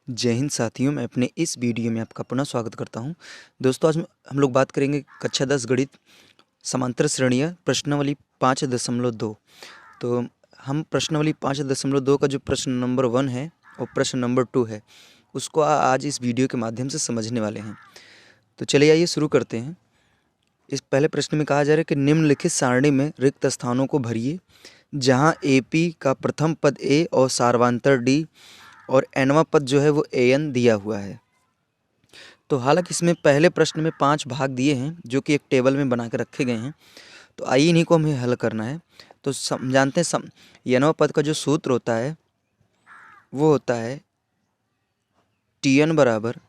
जय हिंद साथियों, मैं अपने इस वीडियो में आपका पुनः स्वागत करता हूं। दोस्तों, आज हम लोग बात करेंगे कक्षा 10 गणित समांतर श्रेणियां प्रश्नावली 5.2। तो हम प्रश्नावली 5.2 का जो प्रश्न नंबर 1 है और प्रश्न नंबर 2 है, उसको आज इस वीडियो के माध्यम से समझने वाले हैं। तो चलिए आइए शुरू करते हैं। इस पहले प्रश्न में कहा जा रहा है कि निम्नलिखित सारणी में रिक्त स्थानों को भरिए, जहाँ AP का प्रथम पद A और सार्वंतर D और nवां पद जो है वो AN दिया हुआ है। तो हालांकि इसमें पहले प्रश्न में 5 भाग दिए हैं जो कि एक टेबल में बना के रखे गए हैं। तो आइए इन्हीं को हमें हल करना है। तो जानते हैं nवां पद का जो सूत्र होता है वो होता है Tn बराबर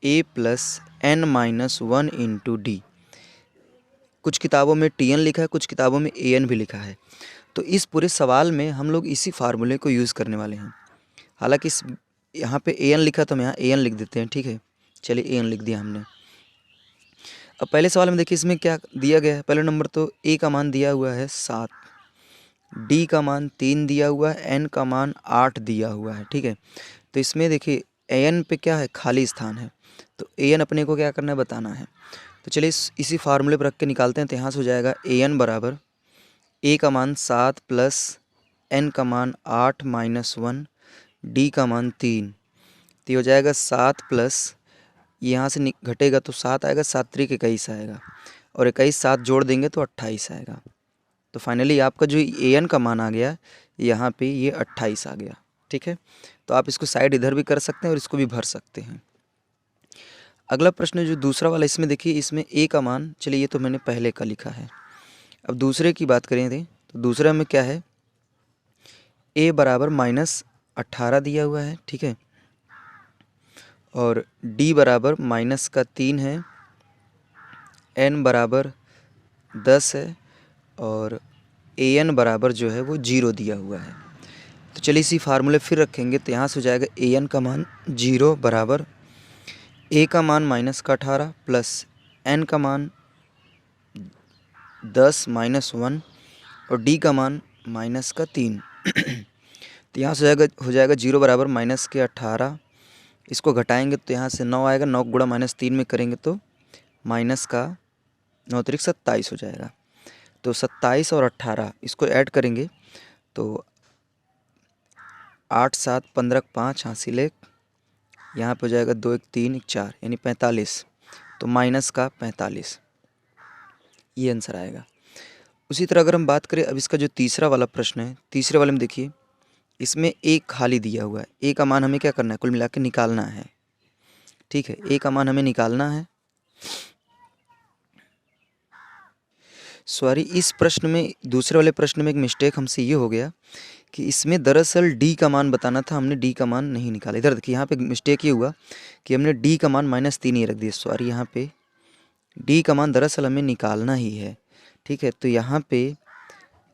A plus n-1 into D. कुछ किताबों में Tn लिखा है, कुछ किताबों में An भी लिखा है। तो इस पूरे सवाल में हम लोग इसी फार्मूले को यूज़ करने वाले हैं। हालांकि इस यहाँ पे An लिखा तो हम यहाँ An लिख देते हैं, ठीक है। चलिए An लिख दिया हमने। अब पहले सवाल में देखिए इसमें क्या दिया गया है। पहले नंबर तो A का मान दिया हुआ है 7, D का मान 3 दिया हुआ है, N का मान 8 दिया हुआ है, ठीक है। तो इसमें देखिए An पे क्या है, खाली स्थान है। तो An अपने को क्या करना है, बताना है। तो चलिए इसी फार्मूले पर रख के निकालते हैं। तो यहाँ से हो जाएगा An बराबर A का मान 7 प्लस N का मान 8 माइनस 1, D का मान 3। तो ये हो जाएगा 7 प्लस, यहाँ से घटेगा तो 7 आएगा, 7 त्रिक 21 आएगा, और 21 7 जोड़ देंगे तो 28 आएगा। तो फाइनली आपका जो An का मान आ गया यहाँ पे ये 28 आ गया, ठीक है। तो आप इसको साइड इधर भी कर सकते हैं और इसको भी भर सकते हैं। अगला प्रश्न जो दूसरा वाला, इसमें देखिए इसमें A का मान, चलिए ये तो मैंने पहले का लिखा है। अब दूसरे की बात करें थे तो दूसरे में क्या है, A बराबर -18 दिया हुआ है, ठीक है। और D बराबर -3 है, N बराबर 10 है, और An बराबर जो है वो 0 दिया हुआ है। तो चलिए इसी फार्मूले फिर रखेंगे। तो यहाँ से हो जाएगा An का मान 0 बराबर A का मान -18 प्लस N का मान 10 माइनस 1 और D का मान -3। तो यहाँ से हो जाएगा 0 बराबर -18। इसको घटाएंगे तो यहाँ से 9 आएगा, 9 गुणा -3 में करेंगे तो माइनस का 9 त्रिक 27 हो जाएगा। तो 27 और 18 इसको ऐड करेंगे तो 8 7 15 5 हासिल 1, यहाँ पे हो जाएगा 2 1 3 1 4 यानी 45। तो माइनस का 45 ये आंसर आएगा। उसी तरह अगर हम बात करें अब इसका जो तीसरा वाला प्रश्न है, तीसरे वाले में देखिए इसमें A खाली दिया हुआ है। A का मान हमें क्या करना है, कुल मिला के निकालना है, ठीक है। A का मान हमें निकालना है। सॉरी, इस प्रश्न में, दूसरे वाले प्रश्न में एक मिस्टेक हमसे ये हो गया कि इसमें दरअसल D का मान बताना था, हमने D का मान नहीं निकाला। इधर देखिए यहाँ पे मिस्टेक ये हुआ कि हमने D का मान -3 ही रख दिया। सॉरी, यहाँ पे D का मान दरअसल हमें निकालना ही है, ठीक है। तो यहाँ पे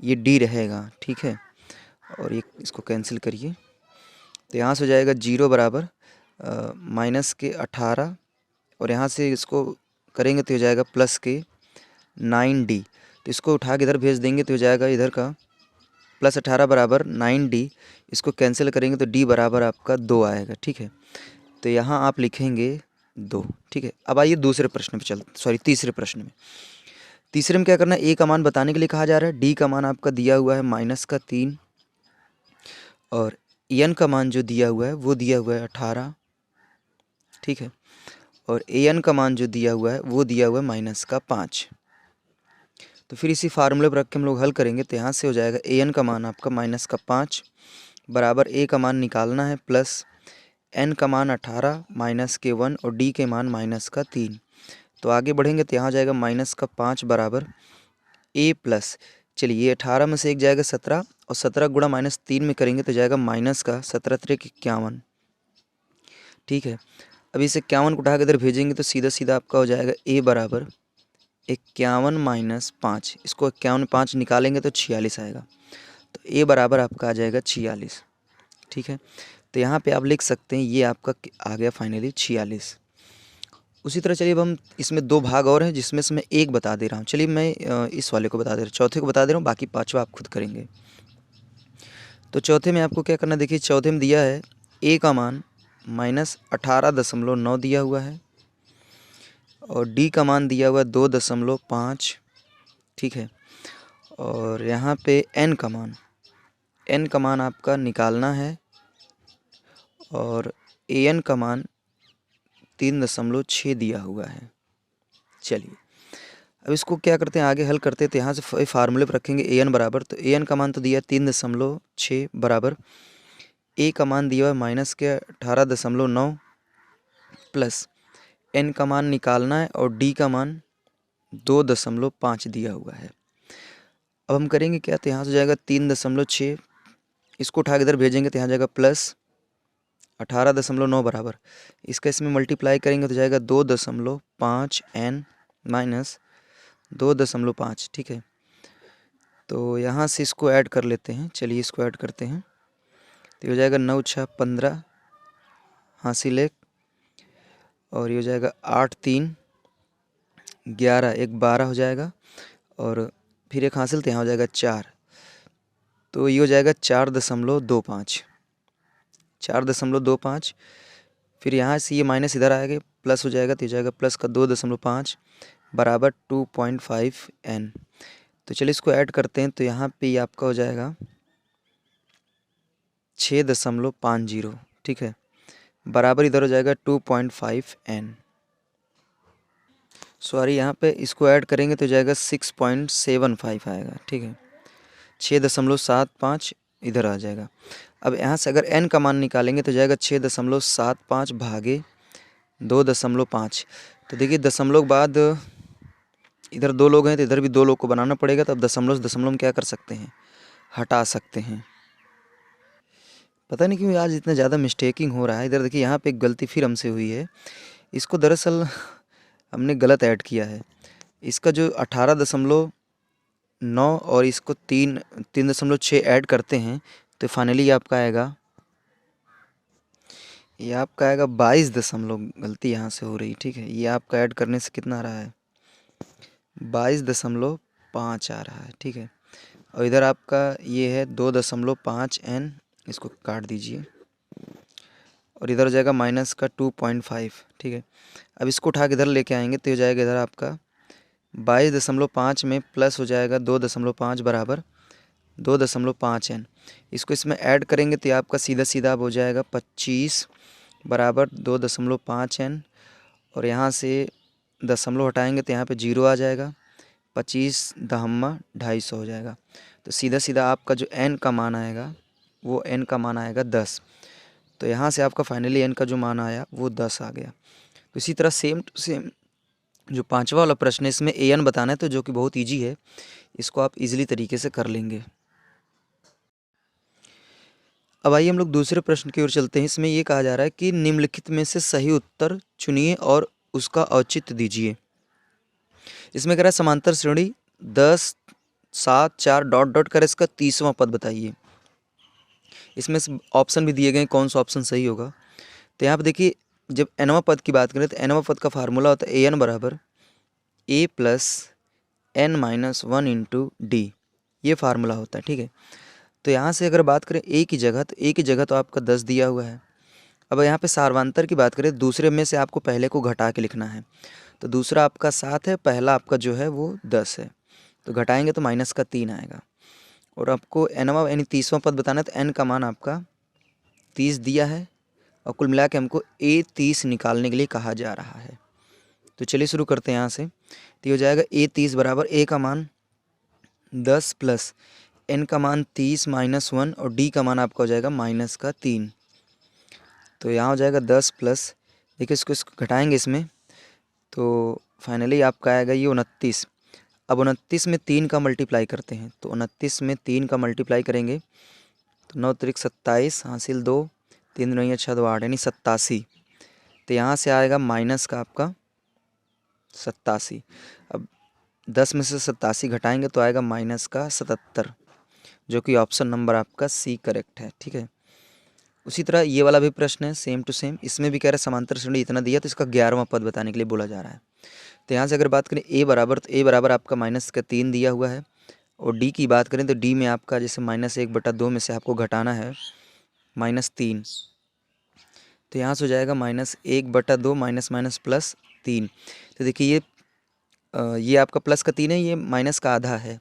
ये D रहेगा, ठीक है। और ये इसको कैंसिल करिए। तो यहाँ से हो जाएगा 0 बराबर -18, और यहाँ से इसको करेंगे तो हो जाएगा +9D। तो इसको उठा के इधर भेज देंगे तो हो जाएगा इधर का +18 बराबर 9D। इसको कैंसिल करेंगे तो D बराबर आपका 2 आएगा, ठीक है। तो यहाँ आप लिखेंगे 2, ठीक है। अब आइए दूसरे प्रश्न पे तीसरे प्रश्न में। तीसरे में क्या करना है, A का मान बताने के लिए कहा जा रहा है। D का मान आपका दिया हुआ है -3, और N का मान जो दिया हुआ है वो दिया हुआ है 18, ठीक है। और An का मान जो दिया हुआ है वो दिया हुआ है -5। तो फिर इसी फार्मूले पर रख के हम लोग हल करेंगे। तो यहाँ से हो जाएगा An का मान आपका -5 बराबर A का मान निकालना है प्लस N का मान 18 -1 और D के मान -3। तो आगे बढ़ेंगे तो यहाँ जाएगा -5 बराबर A प्लस, चलिए ये 18 में से एक जाएगा 17, और 17 गुणा -3 में करेंगे तो जाएगा -17 त्रिक 51, ठीक है। अब इस 51 को उठा के इधर भेजेंगे तो सीधा सीधा आपका हो जाएगा A बराबर 51 - 5। इसको 51 में 5 निकालेंगे तो 46 आएगा। तो A बराबर आपका आ जाएगा 46, ठीक है। तो यहाँ पे आप लिख सकते हैं ये आपका आ गया फाइनली 46। उसी तरह चलिए अब हम इसमें 2 भाग और हैं जिसमें से मैं एक बता दे रहा हूँ। चलिए मैं इस वाले को बता दे रहा हूँ, चौथे को बता दे रहा हूँ, बाकी पाँचवा आप खुद करेंगे। तो चौथे में आपको क्या करना है, देखिए चौथे में दिया है A का मान -18.9 दिया हुआ है और डी का मान दिया हुआ है 2.5, ठीक है। और यहाँ पे एन का मान आपका निकालना है और ए एन का मान 3.6 दिया हुआ है। चलिए अब इसको क्या करते हैं, आगे हल करते हैं। तो यहाँ से फार्मूले पर रखेंगे ए एन बराबर, तो ए एन का मान तो दिया 3.6 बराबर ए का मान दिया हुआ है -18.9 प्लस एन का मान निकालना है और डी का मान 2.5 दिया हुआ है। अब हम करेंगे क्या, तो यहाँ से जाएगा 3.6, इसको उठा के इधर भेजेंगे तो यहाँ जाएगा प्लस 18.9 बराबर, इसका इसमें मल्टीप्लाई करेंगे तो जाएगा 2.5 n माइनस 2.5, ठीक है। तो यहाँ से इसको ऐड कर लेते हैं, चलिए इसको ऐड करते हैं। तो ये हो जाएगा 9 6 15 हासिल 1 और ये हो जाएगा 8 3 11 1 12 हो जाएगा और फिर एक हासिल तो यहाँ हो जाएगा 4, तो ये हो जाएगा 4.25। फिर यहाँ से ये माइनस इधर आएगा, प्लस हो जाएगा, तो ये जाएगा प्लस का 2.5 बराबर 2.5 n। तो चलिए इसको ऐड करते हैं, तो यहाँ पे ये आपका हो जाएगा 6.50, ठीक है, बराबर इधर हो जाएगा 2.5 n। सॉरी, यहाँ पे इसको ऐड करेंगे तो जाएगा 6.75 आएगा, ठीक है, 6.75 इधर आ जाएगा। अब यहाँ से अगर n का मान निकालेंगे तो जाएगा 6.75 भागे 2.5। तो देखिए दशमलव के बाद इधर 2 लोग हैं तो इधर भी 2 लोग को बनाना पड़ेगा, तो अब दशमलव दशमलव में क्या कर सकते हैं, हटा सकते हैं। पता नहीं क्यों आज इतना ज़्यादा मिस्टेकिंग हो रहा है। इधर देखिए यहाँ पे एक गलती फिर हमसे हुई है, इसको दरअसल हमने गलत ऐड किया है। इसका जो 18.9 और इसको 3.6 ऐड करते हैं तो फाइनली ये आपका आएगा 22 दशमलव, गलती यहाँ से हो रही, ठीक है। ये आपका ऐड करने से कितना आ रहा है, 22.5 आ रहा है, ठीक है। और इधर आपका ये है 2.5 n, इसको काट दीजिए और इधर हो जाएगा माइनस का 2.5, ठीक है। अब इसको उठा के इधर लेके आएंगे तो हो जाएगा इधर आपका 22.5 में प्लस हो जाएगा 2.5 बराबर 2.5 n। इसको इसमें ऐड करेंगे तो आपका सीधा सीधा अब हो जाएगा 25 बराबर 2.5 n और यहाँ से दशमलव हटाएंगे तो यहाँ पे 0 आ जाएगा, 25 दहम्मा 250 हो जाएगा। तो सीधा सीधा आपका जो n का मान आएगा वो n का मान आएगा 10। तो यहाँ से आपका फाइनली n का जो मान आया वो 10 आ गया। तो इसी तरह सेम टू सेम जो 5वां वाला प्रश्न है इसमें an बताना है, तो जो कि बहुत ईजी है, इसको आप इजीली तरीके से कर लेंगे। अब आइए हम लोग दूसरे प्रश्न की ओर चलते हैं। इसमें ये कहा जा रहा है कि निम्नलिखित में से सही उत्तर चुनिए और उसका औचित्य दीजिए। इसमें कह रहा है समांतर श्रेणी 10 7 4 डॉट डॉट कर इसका 30वां पद बताइए। इसमें ऑप्शन भी दिए गए कौन सा ऑप्शन सही होगा। तो यहाँ पर देखिए जब nवां पद की बात करें तो nवां पद का फार्मूला होता है an बराबर a plus n minus 1 into D, ये फार्मूला होता है, ठीक है। तो यहाँ से अगर बात करें a की जगह, तो a की जगह तो आपका 10 दिया हुआ है। अब यहाँ पे सार्वंतर की बात करें, दूसरे में से आपको पहले को घटा के लिखना है। तो दूसरा आपका 7 है, पहला आपका जो है वो 10 है, तो घटाएंगे तो माइनस का 3 आएगा। और आपको nवां यानी 30वां पद बताना है, तो n का मान आपका 30 दिया है और कुल मिला के हमको a 30 निकालने के लिए कहा जा रहा है। तो चलिए शुरू करते हैं यहाँ से। तो हो जाएगा a 30 बराबर a का मान 10 प्लस n का मान 30 माइनस 1 और d का मान आपका हो जाएगा माइनस का 3। तो यहाँ हो जाएगा 10 प्लस, देखिए इसको घटाएंगे इसमें तो फाइनली आपका आएगा ये 29। अब 29 में 3 का मल्टीप्लाई करते हैं, तो 29 में 3 का मल्टीप्लाई करेंगे तो 9 त्रिक 27 हासिल 2 3 2 6 2 8 यानी 87। तो यहाँ से आएगा माइनस का आपका 87। अब 10 में से 87 घटाएंगे तो आएगा माइनस का 77, जो कि ऑप्शन नंबर आपका सी करेक्ट है, ठीक है। उसी तरह ये वाला भी प्रश्न है सेम टू सेम, इसमें भी कह रहा है समांतर श्रेणी इतना दिया तो इसका 11वां पद बताने के लिए बोला जा रहा है। तो यहाँ से अगर बात करें a बराबर, तो a बराबर आपका माइनस का 3 दिया हुआ है और d की बात करें तो d में आपका जैसे -1/2 में से आपको घटाना है -3। तो यहाँ से हो जाएगा -1/2 माइनस माइनस +3। तो देखिए ये आपका प्लस का 3 है, ये माइनस का आधा है,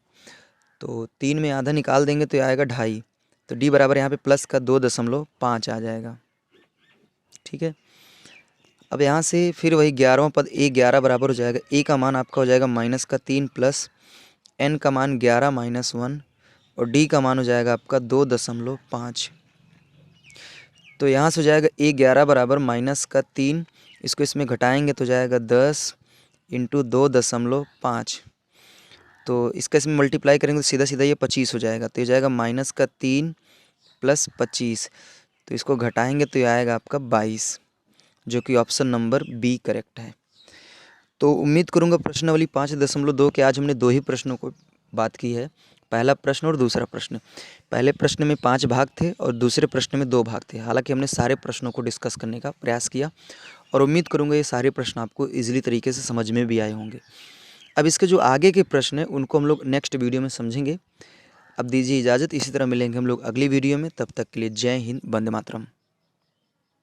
तो 3 में आधा निकाल देंगे तो ये आएगा 2.5। तो d बराबर यहाँ पे प्लस का 2.5 आ जाएगा। ठीक है, अब यहाँ से फिर वही 11वां पद a11 बराबर हो जाएगा, a का मान आपका हो जाएगा -3 प्लस n का मान 11 - 1 और d का मान हो जाएगा आपका 2.5। तो यहाँ से हो जाएगा a11 बराबर -3, इसको इसमें घटाएंगे तो जाएगा 10 × 2.5। तो इसका इसमें मल्टीप्लाई करेंगे तो सीधा सीधा ये 25 हो जाएगा। तो ये जाएगा -3 + 25, तो इसको घटाएंगे तो ये आएगा आपका 22, जो कि ऑप्शन नंबर बी करेक्ट है। तो उम्मीद करूंगा प्रश्नावली 5.2 के आज हमने 2 ही प्रश्नों को बात की है, पहला प्रश्न और दूसरा प्रश्न। पहले प्रश्न में 5 भाग थे और दूसरे प्रश्न में 2 भाग थे। हालांकि हमने सारे प्रश्नों को डिस्कस करने का प्रयास किया और उम्मीद करूंगा ये सारे प्रश्न आपको ईजिली तरीके से समझ में भी आए होंगे। अब इसके जो आगे के प्रश्न हैं उनको हम लोग नेक्स्ट वीडियो में समझेंगे। अब दीजिए इजाज़त, इसी तरह मिलेंगे हम लोग अगली वीडियो में। तब तक के लिए जय हिंद, वंदे मातरम।